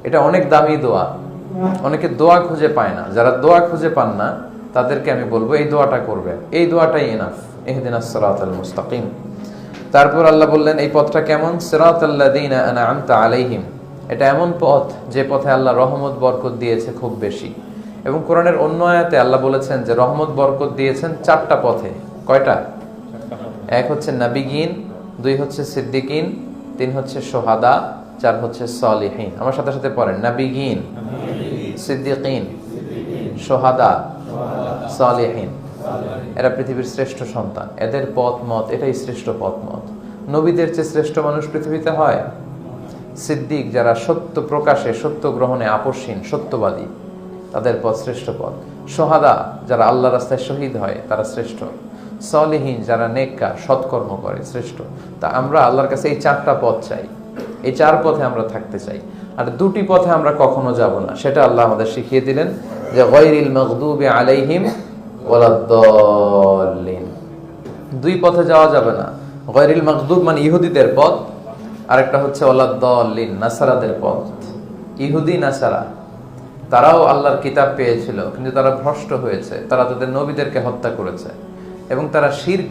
এটা অনেক দামি দোয়া, অনেকে দোয়া খুঁজে পায় না। যারা দোয়া খুঁজে পান না তাদেরকে আমি বলবো এই দোয়াটা করবে, এই দোয়াটাই ইনাফ, ইহদিনাস সিরাতাল মুস্তাকিম। তারপর আল্লাহ বললেন এই পথটা কেমন, সিরাতাল্লাযীনা আনআমতা আলাইহিম, এটা এমন পথ যে পথে আল্লাহ রহমত বরকত দিয়েছে খুব বেশি। এবং কোরআনের অন্য আয়াতে আল্লাহ বলেছেন যে রহমত বরকত দিয়েছেন চারটা পথে। কয়টা? এক হচ্ছে নাবিগিন, দুই হচ্ছে সিদ্দিকিন, তিন হচ্ছে সোহাদা, চার হচ্ছে সালিহিন। আমার সাথে সাথে পড়েন, নাবিগিন, সিদ্দিকিন, সোহাদা, সালিহিন। এরা পৃথিবীর শ্রেষ্ঠ সন্তান, এদের পথ মত এটাই শ্রেষ্ঠ পথ মত। নবীদের চেয়ে শ্রেষ্ঠ মানুষ পৃথিবীতে হয়? সিদ্দিক, যারা সত্য প্রকাশে সত্য গ্রহণে আপসহীন সত্যবাদী, তাদের পথ শ্রেষ্ঠ পথ। সোহাদা, যারা আল্লাহ রাস্তায় শহীদ হয় তারা শ্রেষ্ঠ। সালিহিন, যারা নেককার সৎকর্ম করে, শ্রেষ্ঠ। তা আমরা আল্লাহর কাছে এই চারটা পথ চাই, এই চার পথে আমরা থাকতে চাই। আর দুটি পথে আমরা কখনো যাব না, সেটা আল্লাহ আমাদের শিখিয়ে দিলেন যে গায়রিল মাগদুবি আলাইহিম ওয়ালাদ-দাল্লিন। দুই পথে যাওয়া যাবে না। গায়রিল মাগদুব মানে ইহুদিদের পথ, আর একটা হচ্ছে ওয়ালাদ-দাল্লিন নাসারাদের পথ। ইহুদি নাসারা তারাও আল্লাহর কিতাব পেয়েছিল, কিন্তু তারা ভ্রষ্ট হয়েছে, তারা তাদের নবীদেরকে হত্যা করেছে এবং তারা শিরক